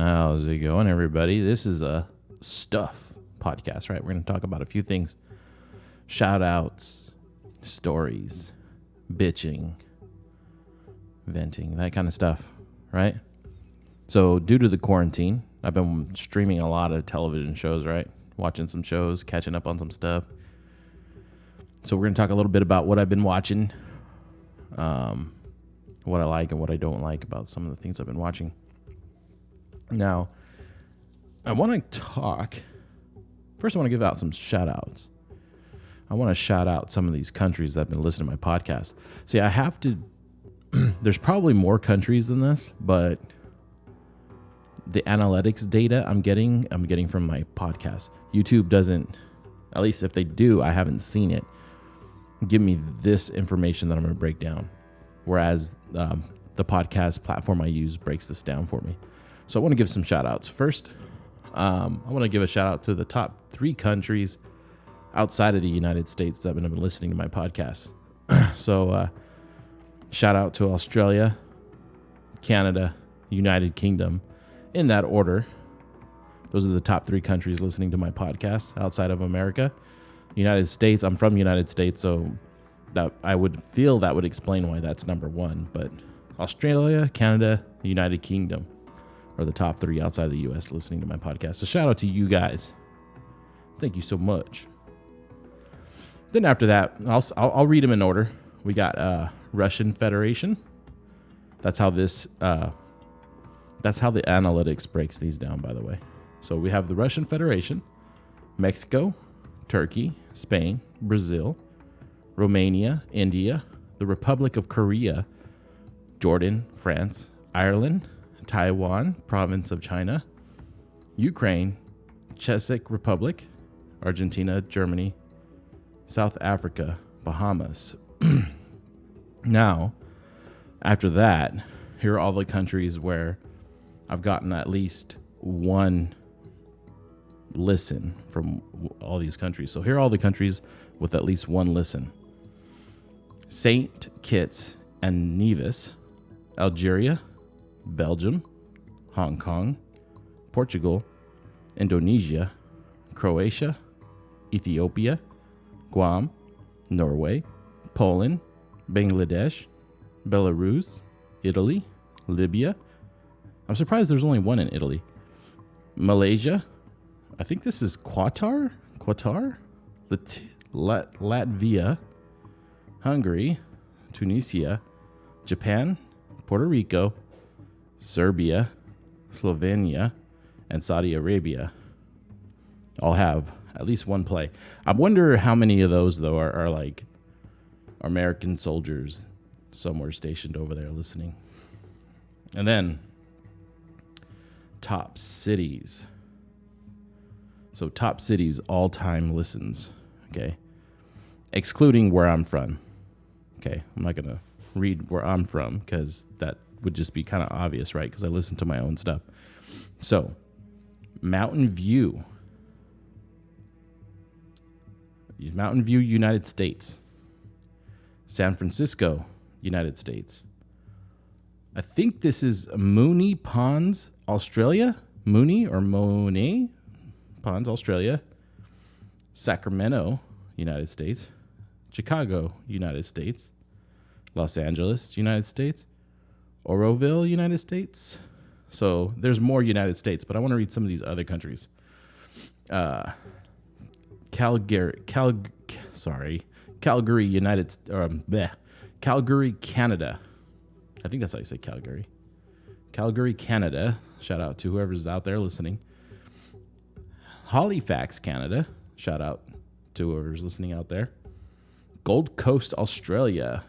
How's it going, everybody? This is a stuff podcast, right? We're going to talk about a few things. Shoutouts, stories, bitching, venting, that kind of stuff, right? So due to the quarantine, I've been streaming a lot of television shows, right? Watching some shows, catching up on some stuff. So we're going to talk a little bit about what I've been watching, what I like and what I don't like about some of the things I've been watching. Now, I want to talk. First, I want to give out some shout outs. I want to shout out some of these countries that have been listening to my podcast. See, I have to. There's probably more countries than this, but the analytics data I'm getting from my podcast. YouTube doesn't, at least if they do, I haven't seen it, give me this information that I'm going to break down. Whereas the podcast platform I use breaks this down for me. So I want to give some shout outs. First, I want to give a shout out to the top 3 countries outside of the United States that have been listening to my podcast. So shout out to Australia, Canada, United Kingdom, in that order. Those are the top 3 countries listening to my podcast outside of America. United States, I'm from the United States, so that I would feel that would explain why that's number 1. But Australia, Canada, the United Kingdom are the top 3 outside of the U.S. listening to my podcast. So shout out to you guys. Thank you so much. Then after that, I'll read them in order. We got Russian Federation. That's how this. That's how the analytics breaks these down, by the way. So we have the Russian Federation, Mexico, Turkey, Spain, Brazil, Romania, India, the Republic of Korea, Jordan, France, Ireland, Taiwan, Province of China, Ukraine, Czech Republic, Argentina, Germany, South Africa, Bahamas. Now, after that, here are all the countries where I've gotten at least one listen from all these countries. So here are all the countries with at least one listen. St. Kitts and Nevis, Algeria, Belgium, Hong Kong, Portugal, Indonesia, Croatia, Ethiopia, Guam, Norway, Poland, Bangladesh, Belarus, Italy, Libya. I'm surprised there's only one in Italy. Malaysia. I think this is Qatar, Latvia, Hungary, Tunisia, Japan, Puerto Rico, Serbia, Slovenia, and Saudi Arabia all have at least one play. I wonder how many of those, though, are like American soldiers somewhere stationed over there listening. And then top cities. So top cities all-time listens, okay? Excluding where I'm from. Okay, I'm not going to read where I'm from because that would just be kind of obvious, right? Because I listen to my own stuff. So, Mountain View, United States. San Francisco, United States. I think this is Mooney Ponds, Australia. Mooney or Monet Ponds, Australia. Sacramento, United States. Chicago, United States. Los Angeles, United States. Oroville, United States. So there's more United States, but I want to read some of these other countries. Calgary, Calgary, Canada. I think that's how you say Calgary. Calgary, Canada. Shout out to whoever's out there listening. Halifax, Canada. Shout out to whoever's listening out there. Gold Coast, Australia.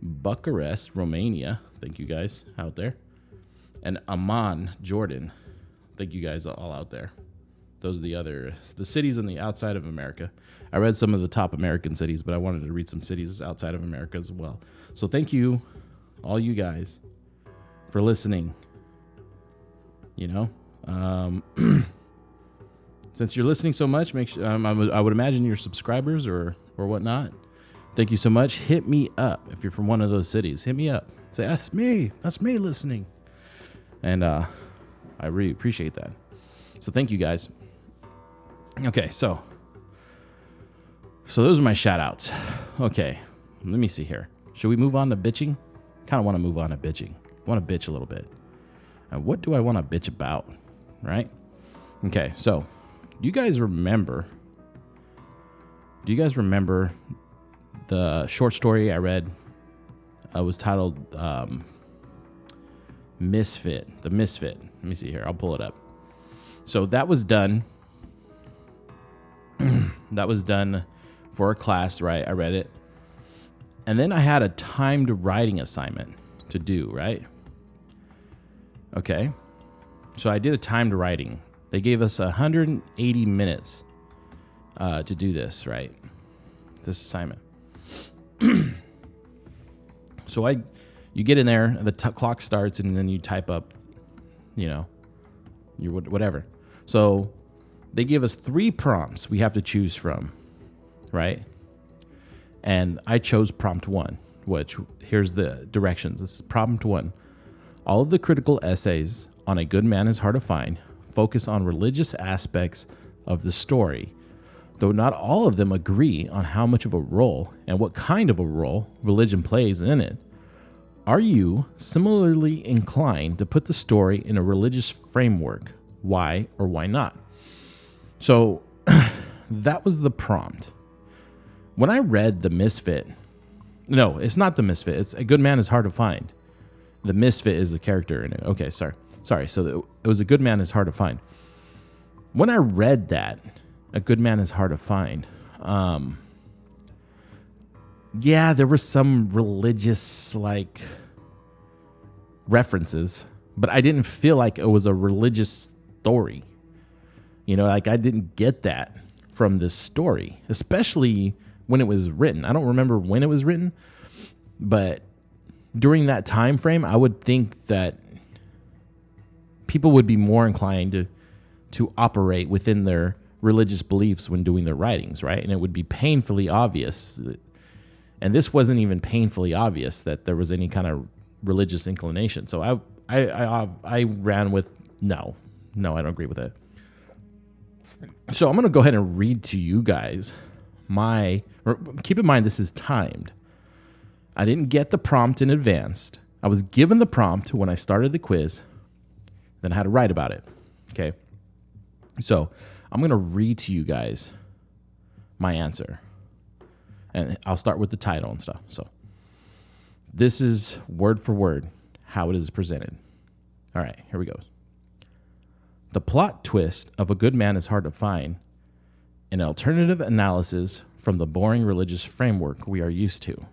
Bucharest, Romania. Thank you guys out there. And Amman, Jordan. Thank you guys all out there. Those are the cities on the outside of America. I read some of the top American cities, but I wanted to read some cities outside of America as well. So thank you, all you guys, for listening. You know, since you're listening so much, make sure I would imagine you're subscribers or whatnot. Thank you so much. Hit me up if you're from one of those cities. Hit me up. Say, that's me listening. And I really appreciate that. So thank you guys. Okay, so those are my shout outs. Okay, let me see here. Should we move on to bitching? Kind of want to move on to bitching. I want to bitch a little bit. And what do I want to bitch about? Right? Okay, so do you guys remember the short story I read? It was titled Misfit. The Misfit. Let me see here. I'll pull it up. So that was done. That was done for a class, right? I read it. And then I had a timed writing assignment to do, right? Okay. So I did a timed writing. They gave us 180 minutes to do this, right? This assignment. So you get in there, the clock starts, and then you type up, your whatever. So they give us 3 prompts we have to choose from, right? And I chose prompt 1, which here's the directions. This is prompt 1. All of the critical essays on A Good Man is Hard to Find focus on religious aspects of the story, though not all of them agree on how much of a role and what kind of a role religion plays in it. Are you similarly inclined to put the story in a religious framework? Why or why not? So that was the prompt. When I read The Misfit, no, it's not The Misfit. It's A Good Man is Hard to Find. The Misfit is the character in it. Okay, sorry. So it was A Good Man is Hard to Find. When I read that, A Good Man is Hard to Find, yeah, there were some religious references, but I didn't feel like it was a religious story. I didn't get that from this story, especially when it was written. I don't remember when it was written, but during that time frame, I would think that people would be more inclined to operate within their religious beliefs when doing their writings, right? And it would be painfully obvious. And this wasn't even painfully obvious that there was any kind of religious inclination. So I ran with no, I don't agree with it. So I'm going to go ahead and read to you guys keep in mind this is timed. I didn't get the prompt in advance. I was given the prompt when I started the quiz, then I had to write about it. Okay. So I'm going to read to you guys my answer. And I'll start with the title and stuff. So this is word for word how it is presented. All right, here we go. The plot twist of A Good Man is Hard to Find, an alternative analysis from the boring religious framework we are used to.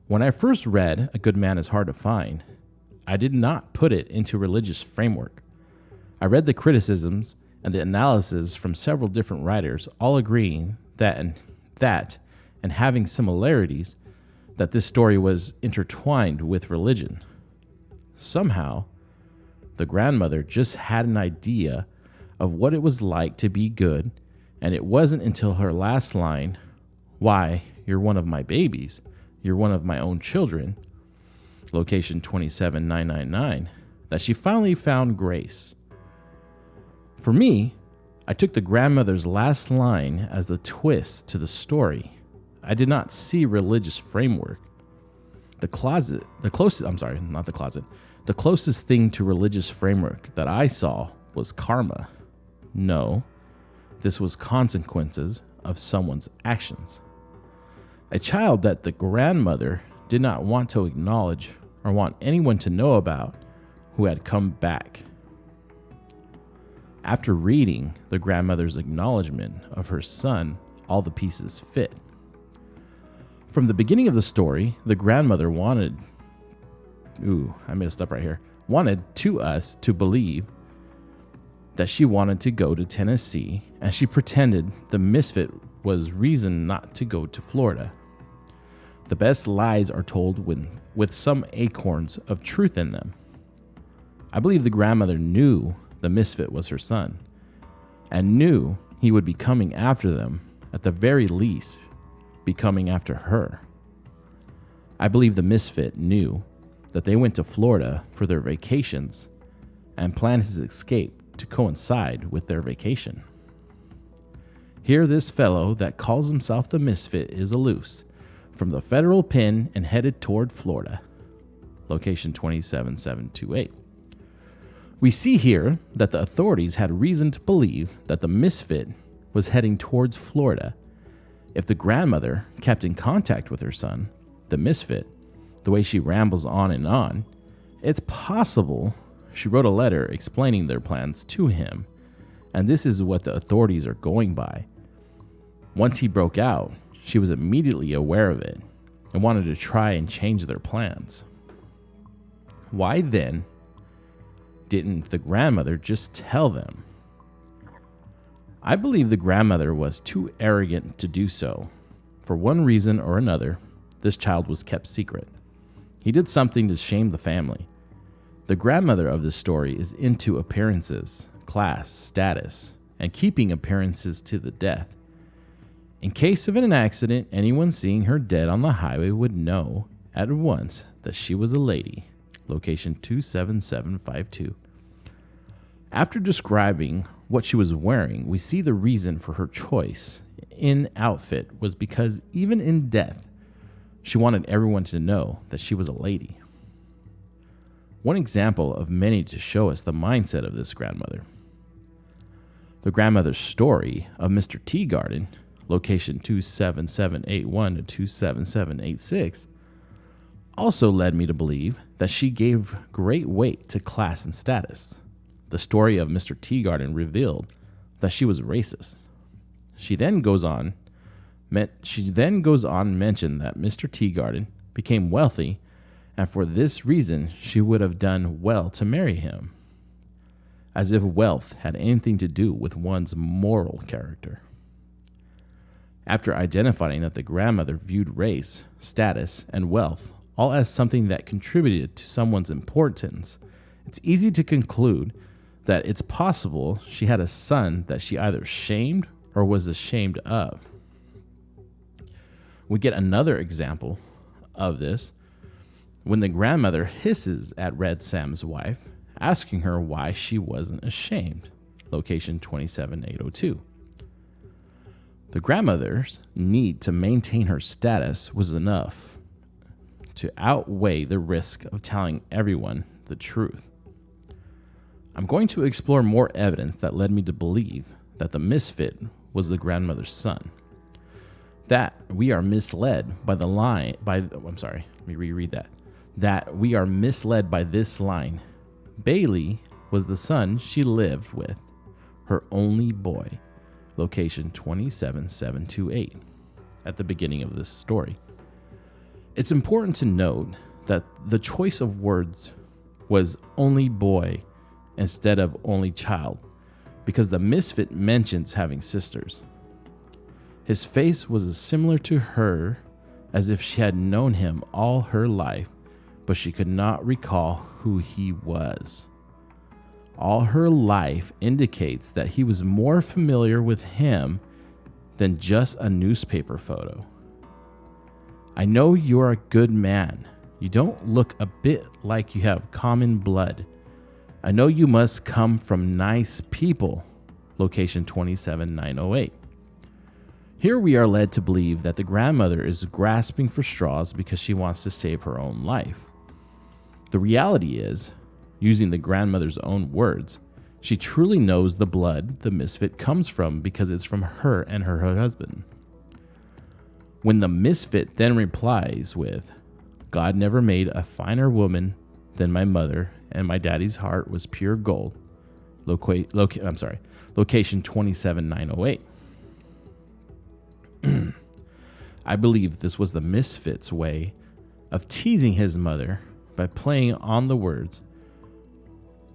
When I first read A Good Man is Hard to Find, I did not put it into religious framework. I read the criticisms and the analysis from several different writers, all agreeing that and having similarities, that this story was intertwined with religion. Somehow, the grandmother just had an idea of what it was like to be good, and it wasn't until her last line, "Why, you're one of my babies, you're one of my own children," location 27999, that she finally found grace. For me, I took the grandmother's last line as the twist to the story. I did not see religious framework. The closest thing to religious framework that I saw was karma. No, this was consequences of someone's actions. A child that the grandmother did not want to acknowledge or want anyone to know about, who had come back. After reading the grandmother's acknowledgement of her son, all the pieces fit. From the beginning of the story, the grandmother wanted to us to believe that she wanted to go to Tennessee, and she pretended the misfit was reason not to go to Florida. The best lies are told with some acorns of truth in them. I believe the grandmother knew the misfit was her son, and knew he would be coming after them, at the very least, be coming after her. I believe the misfit knew that they went to Florida for their vacations and planned his escape to coincide with their vacation. Here this fellow that calls himself the misfit is loose from the federal pen and headed toward Florida. Location 27728. We see here that the authorities had reason to believe that the misfit was heading towards Florida. If the grandmother kept in contact with her son, the misfit, the way she rambles on, it's possible she wrote a letter explaining their plans to him, and this is what the authorities are going by. Once he broke out, she was immediately aware of it and wanted to try and change their plans. Why then didn't the grandmother just tell them? I believe the grandmother was too arrogant to do so. For one reason or another, this child was kept secret. He did something to shame the family. The grandmother of this story is into appearances, class, status, and keeping appearances to the death. In case of an accident, anyone seeing her dead on the highway would know at once that she was a lady. Location 27752. After describing what she was wearing, we see the reason for her choice in outfit was because even in death, she wanted everyone to know that she was a lady. One example of many to show us the mindset of this grandmother. The grandmother's story of Mr. Teagarden, location 27781 to 27786, also led me to believe that she gave great weight to class and status. The story of Mr. Teagarden revealed that she was racist. She then goes on mention that Mr. Teagarden became wealthy, and for this reason she would have done well to marry him, as if wealth had anything to do with one's moral character. After identifying that the grandmother viewed race, status, and wealth all as something that contributed to someone's importance, it's easy to conclude that it's possible she had a son that she either shamed or was ashamed of. We get another example of this when the grandmother hisses at Red Sam's wife, asking her why she wasn't ashamed. Location 27802. The grandmother's need to maintain her status was enough to outweigh the risk of telling everyone the truth. I'm going to explore more evidence that led me to believe that the misfit was the grandmother's son. That we are misled by That we are misled by this line. Bailey was the son she lived with, her only boy. Location 27728 at the beginning of this story. It's important to note that the choice of words was only boy instead of only child, because the misfit mentions having sisters. His face was as similar to her as if she had known him all her life, but she could not recall who he was. All her life indicates that he was more familiar with him than just a newspaper photo. I know you are a good man. You don't look a bit like you have common blood. I know you must come from nice people. Location 27908. Here we are led to believe that the grandmother is grasping for straws because she wants to save her own life. The reality is, using the grandmother's own words, she truly knows the blood the misfit comes from because it's from her and her husband. When the misfit then replies with, "God never made a finer woman than my mother, and my daddy's heart was pure gold." Location 27908. I believe this was the misfit's way of teasing his mother by playing on the words.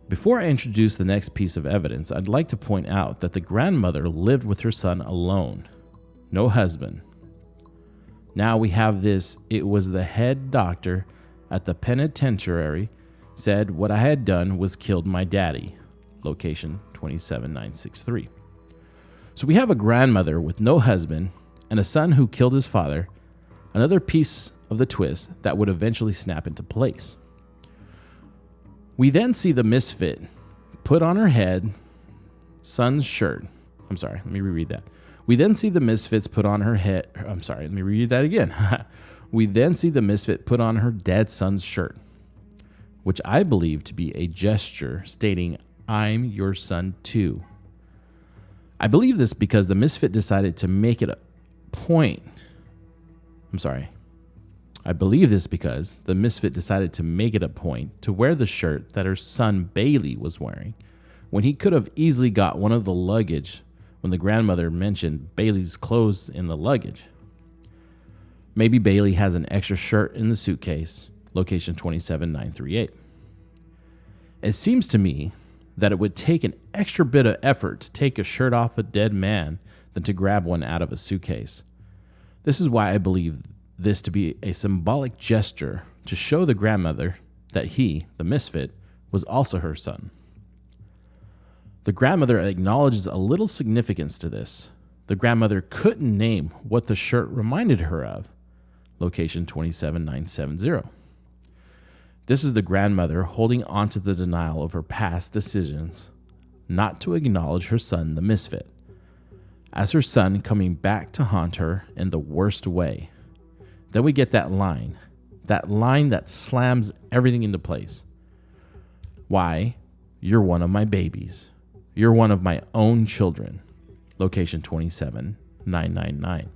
Before I introduce the next piece of evidence, I'd like to point out that the grandmother lived with her son alone, no husband. Now we have this. It was the head doctor at the penitentiary said what I had done was killed my daddy. Location 27963. So we have a grandmother with no husband and a son who killed his father, Another piece of the twist that would eventually snap into place. We then see the misfit put on her head son's shirt. I'm sorry, let me reread that. We then see the misfits put on her head. I'm sorry, let me reread that again. We then see the misfit put on her dead son's shirt, which I believe to be a gesture stating, "I'm your son too." I believe this because the misfit decided to make it a point. I believe this because the misfit decided to make it a point to wear the shirt that her son Bailey was wearing, when he could have easily got one of the luggage when the grandmother mentioned Bailey's clothes in the luggage. Maybe Bailey has an extra shirt in the suitcase, location 27938. It seems to me that it would take an extra bit of effort to take a shirt off a dead man than to grab one out of a suitcase. This is why I believe this to be a symbolic gesture to show the grandmother that he, the misfit, was also her son. The grandmother acknowledges a little significance to this. The grandmother couldn't name what the shirt reminded her of, location 27970. This is the grandmother holding on to the denial of her past decisions, not to acknowledge her son, the misfit, as her son coming back to haunt her in the worst way. Then we get that line that slams everything into place. Why? You're one of my babies. You're one of my own children. Location 27999.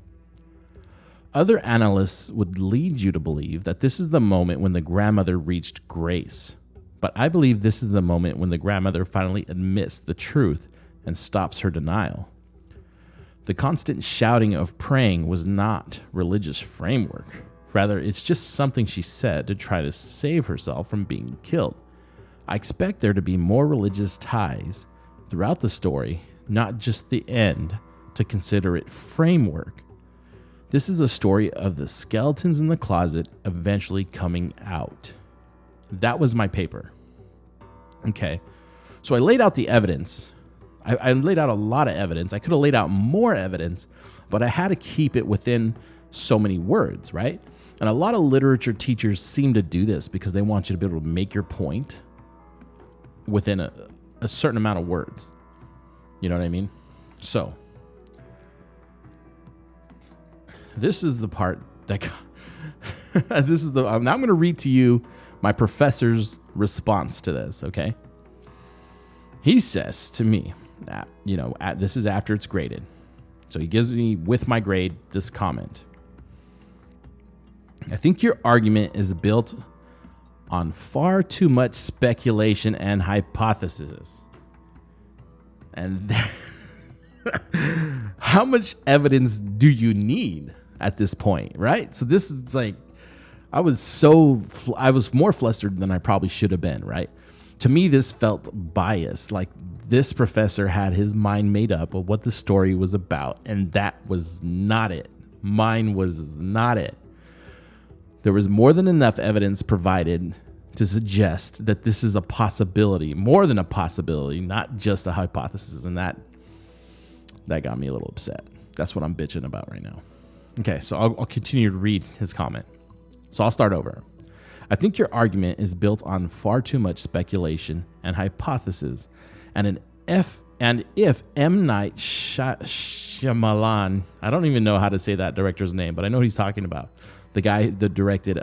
Other analysts would lead you to believe that this is the moment when the grandmother reached grace. But I believe this is the moment when the grandmother finally admits the truth and stops her denial. The constant shouting of praying was not religious framework. Rather, it's just something she said to try to save herself from being killed. I expect there to be more religious ties throughout the story, not just the end, to consider it framework. This is a story of the skeletons in the closet eventually coming out. That was my paper. Okay, so I laid out the evidence. I laid out a lot of evidence. I could have laid out more evidence, but I had to keep it within so many words, right? And a lot of literature teachers seem to do this because they want you to be able to make your point within a certain amount of words. You know what I mean? So this is the part that I'm going to read to you my professor's response to this, okay? He says to me, this is after it's graded. So he gives me, with my grade, this comment. I think your argument is built on far too much speculation and hypothesis. And how much evidence do you need at this point, right? So this is like, I was more flustered than I probably should have been, right? To me, this felt biased, like this professor had his mind made up of what the story was about, and that was not it. Mine was not it. There was more than enough evidence provided to suggest that this is a possibility, more than a possibility, not just a hypothesis, and that got me a little upset. That's what I'm bitching about right now. Okay, so I'll continue to read his comment. So I'll start over. I think your argument is built on far too much speculation and hypothesis, and if M. Night Shyamalan, I don't even know how to say that director's name, but I know who he's talking about. The guy that directed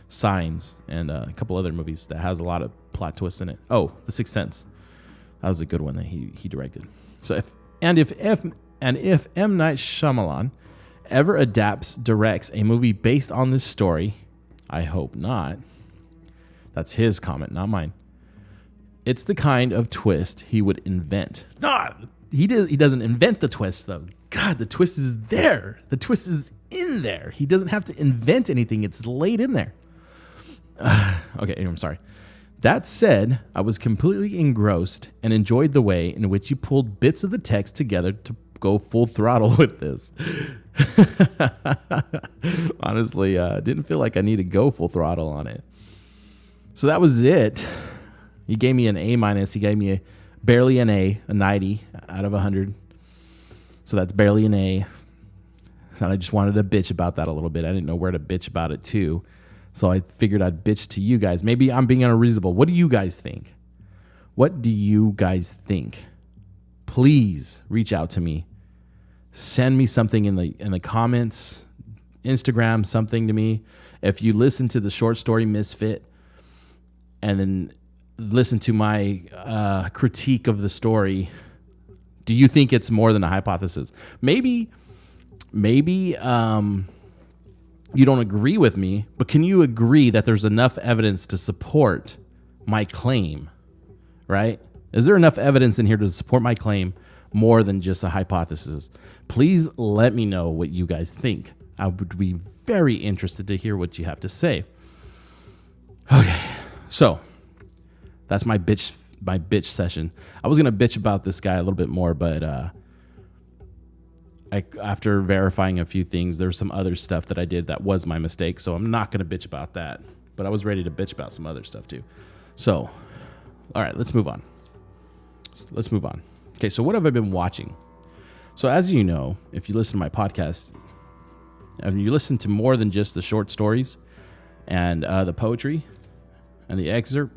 Signs and a couple other movies that has a lot of plot twists in it. Oh, The Sixth Sense. That was a good one that he directed. So if M. Night Shyamalan ever directs a movie based on this story, I hope not. That's his comment, not mine. It's the kind of twist he would invent. He doesn't invent the twist, though. God, the twist is there. The twist is in there. He doesn't have to invent anything. It's laid in there. Okay, I'm sorry. That said, I was completely engrossed and enjoyed the way in which you pulled bits of the text together to go full throttle with this. Honestly, didn't feel like I needed to go full throttle on it. So that was it. He gave me an A-. He gave me barely an A, a 90 out of 100. So that's barely an A. And I just wanted to bitch about that a little bit. I didn't know where to bitch about it too. So I figured I'd bitch to you guys. Maybe I'm being unreasonable. What do you guys think? What do you guys think? Please reach out to me. Send me something in the comments, Instagram, something to me. If you listen to the Short Story Misfit and then listen to my critique of the story, do you think it's more than a hypothesis? Maybe you don't agree with me, but can you agree that there's enough evidence to support my claim, right? Is there enough evidence in here to support my claim more than just a hypothesis? Please let me know what you guys think. I would be very interested to hear what you have to say. Okay, so that's my bitch session. I was gonna bitch about this guy a little bit more, but after verifying a few things, there's some other stuff that I did that was my mistake, so I'm not gonna bitch about that. But I was ready to bitch about some other stuff too. So, all right, let's move on. Okay, so what have I been watching? So as you know, if you listen to my podcast, and you listen to more than just the short stories and the poetry and the excerpt,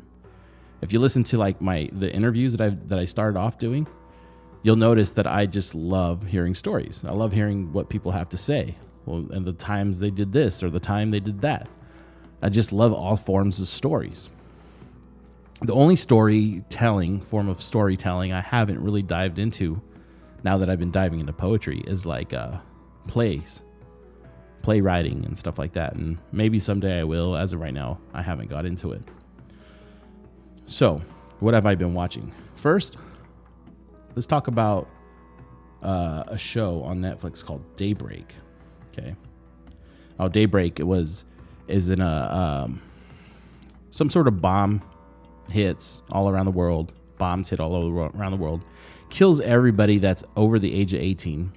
if you listen to like the interviews that I started off doing, you'll notice that I just love hearing stories. I love hearing what people have to say. Well, and the times they did this or the time they did that. I just love all forms of stories. The only form of storytelling I haven't really dived into now that I've been diving into poetry is like playwriting and stuff like that. And maybe someday I will. As of right now, I haven't got into it. So what have I been watching? First, let's talk about a show on Netflix called Daybreak. Okay. Oh, Daybreak is in some sort of bomb hits all around the world. Bombs hit all around the world. Kills everybody that's over the age of 18.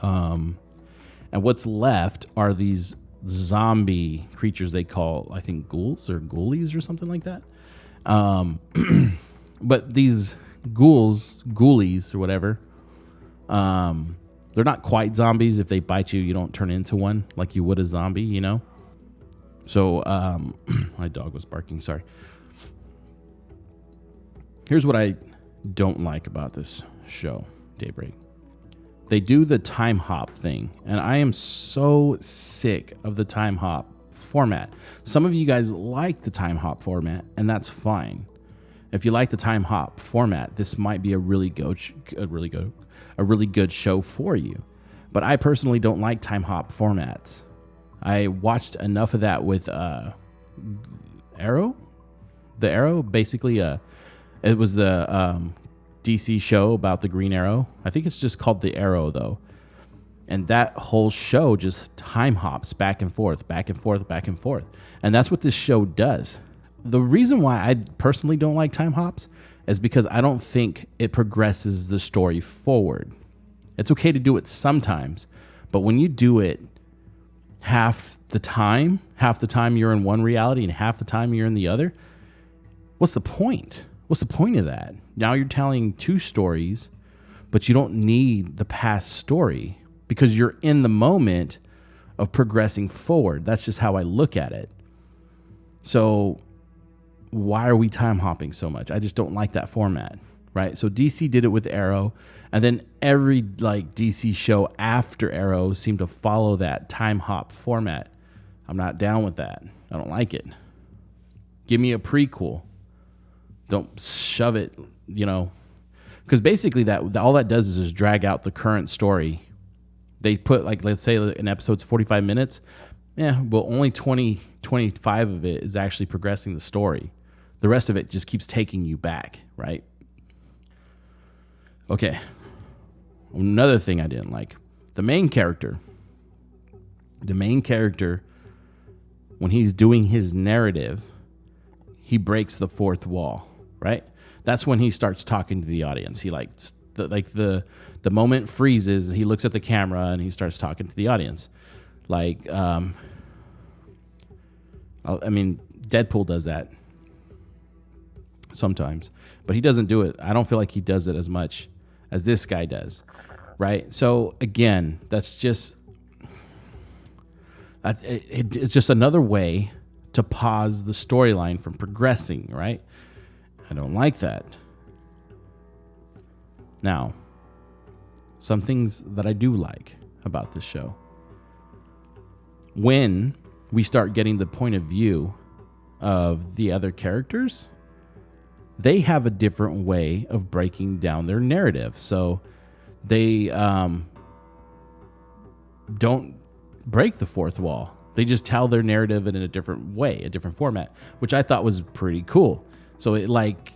And what's left are these zombie creatures they call, I think, ghouls or ghoulies or something like that. But these ghoulies or whatever, they're not quite zombies. If they bite you, you don't turn into one like you would a zombie, you know? So, my dog was barking, sorry. Here's what I don't like about this show, Daybreak. They do the time hop thing, and I am so sick of the time hop format. Some of you guys like the time hop format, and that's fine. If you like the time hop format, this might be a really good show for you. But I personally don't like time hop formats. I watched enough of that with Arrow. The Arrow, basically, it was the DC show about the Green Arrow. I think it's just called The Arrow, though. And that whole show just time hops back and forth, back and forth, back and forth. And that's what this show does. The reason why I personally don't like time hops is because I don't think it progresses the story forward. It's okay to do it sometimes, but when you do it half the time you're in one reality and half the time you're in the other, what's the point? What's the point of that? Now you're telling two stories, but you don't need the past story because you're in the moment of progressing forward. That's just how I look at it. So why are we time hopping so much? I just don't like that format, right? So DC did it with Arrow, and then every like DC show after Arrow seemed to follow that time hop format. I'm not down with that. I don't like it. Give me a prequel. Don't shove it, because basically that all that does is just drag out the current story. They put, like, let's say an episode's 45 minutes. Yeah, well, only 25 of it is actually progressing the story. The rest of it just keeps taking you back, right? Okay. Another thing I didn't like. The main character, when he's doing his narrative, he breaks the fourth wall, right? That's when he starts talking to the audience. He the moment freezes, he looks at the camera and he starts talking to the audience. Deadpool does that sometimes, but he doesn't do it. I don't feel like he does it as much as this guy does, right? So again, that's just it's just another way to pause the storyline from progressing, right? I don't like that. Now, some things that I do like about this show. When we start getting the point of view of the other characters, they have a different way of breaking down their narrative. So they don't break the fourth wall. They just tell their narrative in a different way, a different format, which I thought was pretty cool. So it like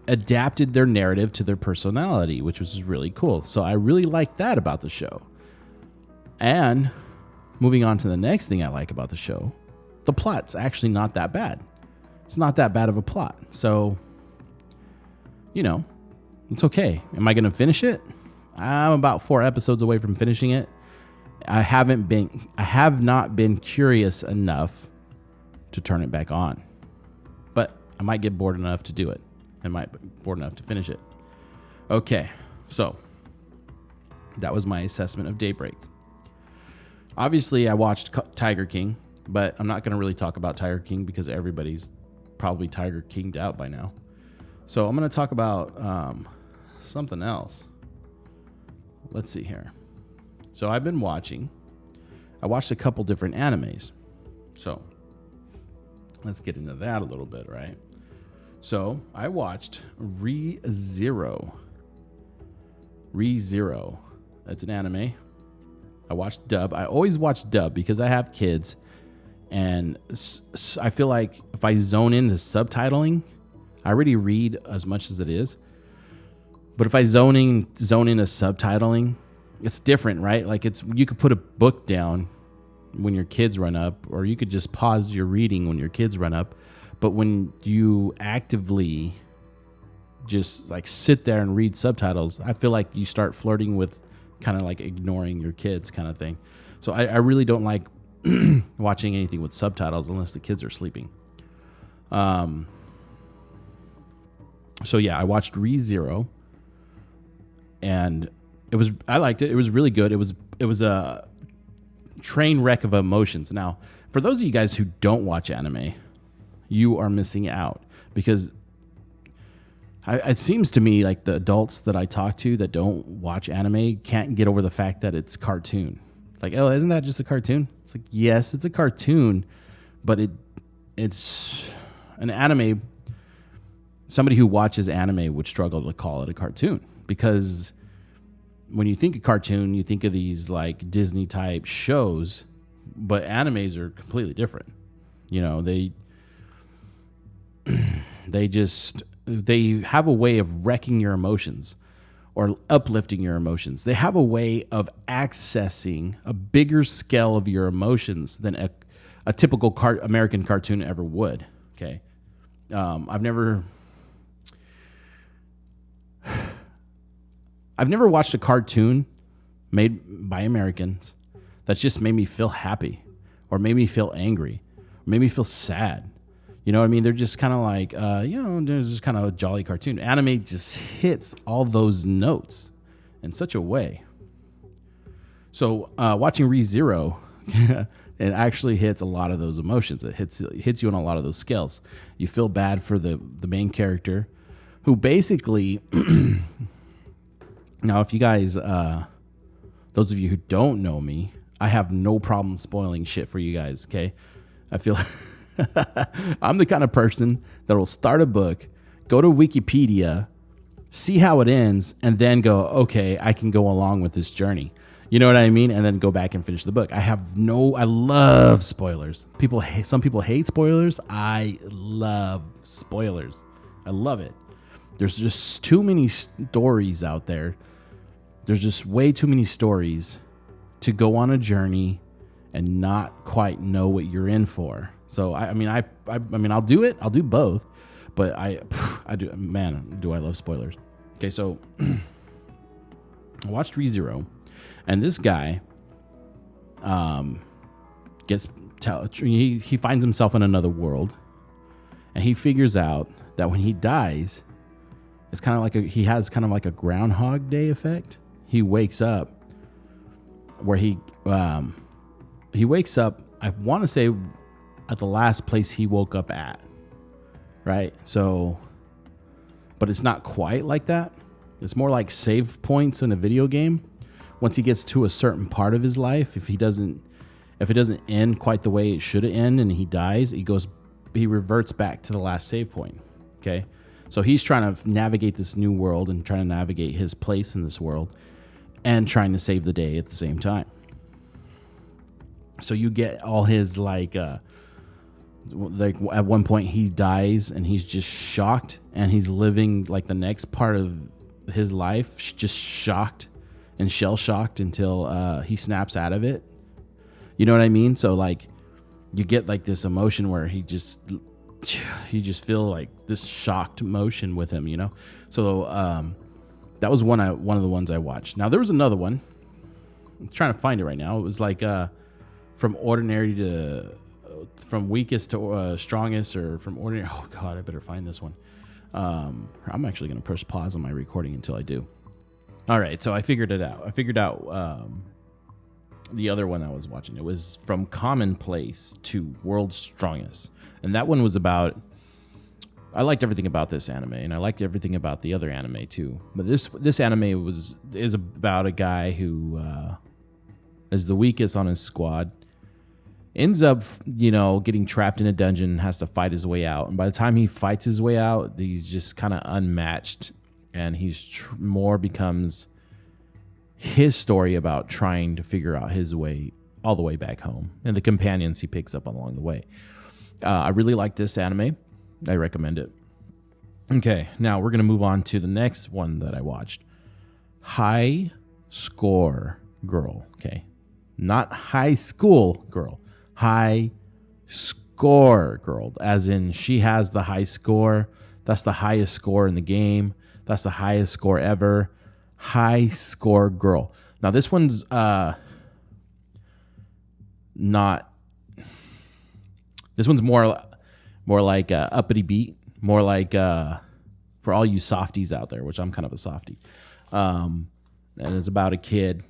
adapted their narrative to their personality, which was really cool. So I really liked that about the show. And moving on to the next thing I like about the show, the plot's actually not that bad. It's not that bad of a plot. So, you know, it's okay. Am I going to finish it? I'm about 4 episodes away from finishing it. I have not been curious enough to turn it back on, but I might get bored enough to do it. I might be bored enough to finish it. Okay. So that was my assessment of Daybreak. Obviously I watched Tiger King, but I'm not going to really talk about Tiger King because everybody's probably Tiger Kinged out by now. So I'm going to talk about something else. Let's see here. So I watched a couple different animes. So let's get into that a little bit, right? So I watched Re:Zero. Re:Zero. That's an anime. I watched dub. I always watch dub because I have kids, and I feel like if I zone into subtitling, I already read as much as it is. But if I zone into subtitling, it's different, right? Like you could put a book down when your kids run up, or you could just pause your reading when your kids run up. But when you actively just like sit there and read subtitles, I feel like you start flirting with kind of like ignoring your kids kind of thing. So I really don't like watching anything with subtitles unless the kids are sleeping. So yeah, I watched Re:Zero, and I liked it. It was really good. It was a train wreck of emotions. Now, for those of you guys who don't watch anime, you are missing out, because it seems to me like the adults that I talk to that don't watch anime can't get over the fact that it's cartoon. Like, oh, isn't that just a cartoon? It's like, yes, it's a cartoon, but it's an anime. Somebody who watches anime would struggle to call it a cartoon, because when you think of cartoon, you think of these like Disney type shows, but animes are completely different. You know, they have a way of wrecking your emotions or uplifting your emotions. They have a way of accessing a bigger scale of your emotions than a typical American cartoon ever would. Okay. I've never watched a cartoon made by Americans that's just made me feel happy, or made me feel angry, or made me feel sad. You know what I mean? They're just kind of like, there's just kind of a jolly cartoon. Anime just hits all those notes in such a way. So watching Re:Zero, it actually hits a lot of those emotions. It hits you on a lot of those scales. You feel bad for the main character, who basically... Now, if you guys, those of you who don't know me, I have no problem spoiling shit for you guys, okay? I feel I'm the kind of person that will start a book, go to Wikipedia, see how it ends, and then go, okay, I can go along with this journey. You know what I mean? And then go back and finish the book. I love spoilers. Some people hate spoilers. I love spoilers. I love it. There's just too many stories out there. There's just way too many stories to go on a journey and not quite know what you're in for. So I mean, I'll do it. I'll do both, but I do. Man, do I love spoilers? Okay, so I watched Re:Zero, and this guy he finds himself in another world, and he figures out that when he dies, it's kind of like he has kind of like a Groundhog Day effect. he wakes up where he wakes up, I want to say at the last place he woke up at, right? So, but it's not quite like that. It's more like save points in a video game. Once he gets to a certain part of his life, if it doesn't end quite the way it should end and he dies, he reverts back to the last save point. Okay. So he's trying to navigate this new world and trying to navigate his place in this world and trying to save the day at the same time. So you get all his like at one point he dies and he's just shocked, and he's living like the next part of his life just shocked and shell shocked until he snaps out of it. You know what I mean? So like you get like this emotion where you just feel like this shocked emotion with him, you know? So that was one of the ones I watched. Now there was another one. I'm trying to find it right now. It was like from weakest to strongest, or from ordinary. Oh God, I better find this one. I'm actually going to press pause on my recording until I do. All right, so I figured it out. I figured out the other one I was watching. It was from commonplace to world's strongest, and that one was about. I liked everything about this anime, and I liked everything about the other anime too. But this anime is about a guy who is the weakest on his squad. Ends up, getting trapped in a dungeon, has to fight his way out. And by the time he fights his way out, he's just kind of unmatched. And he's more becomes his story about trying to figure out his way all the way back home and the companions he picks up along the way. I really like this anime. I recommend it. Okay, now we're going to move on to the next one that I watched. High Score Girl. Okay, not High School Girl. High Score Girl, as in she has the high score. That's the highest score in the game. That's the highest score ever. High Score Girl. Now this one's not. This one's more like uppity beat. More like for all you softies out there, which I'm kind of a softie. And it's about a kid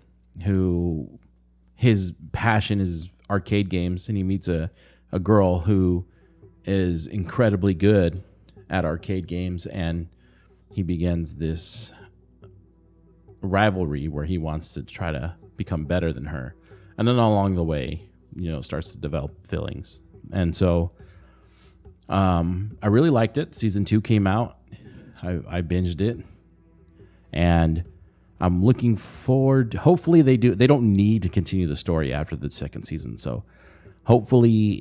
who his passion is arcade games, and he meets a girl who is incredibly good at arcade games, and he begins this rivalry where he wants to try to become better than her, and then along the way starts to develop feelings. And so I really liked it. Season 2 came out. I binged it, and I'm looking forward. Hopefully they don't need to continue the story after the second season. So hopefully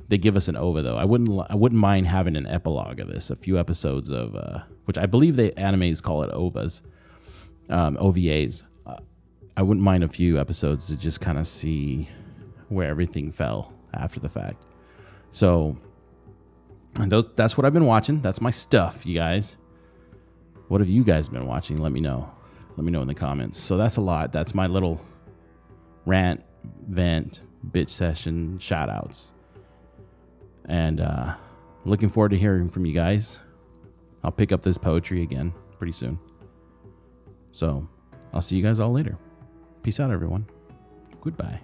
they give us an OVA though. I wouldn't mind having an epilogue of this, a few episodes of which I believe the animes call it OVAs, OVAs. I wouldn't mind a few episodes to just kind of see where everything fell after the fact. So and that's what I've been watching. That's my stuff, you guys. What have you guys been watching? Let me know. Let me know in the comments. So that's a lot. That's my little rant, vent, bitch session, shoutouts. And looking forward to hearing from you guys. I'll pick up this poetry again pretty soon. So I'll see you guys all later. Peace out, everyone. Goodbye.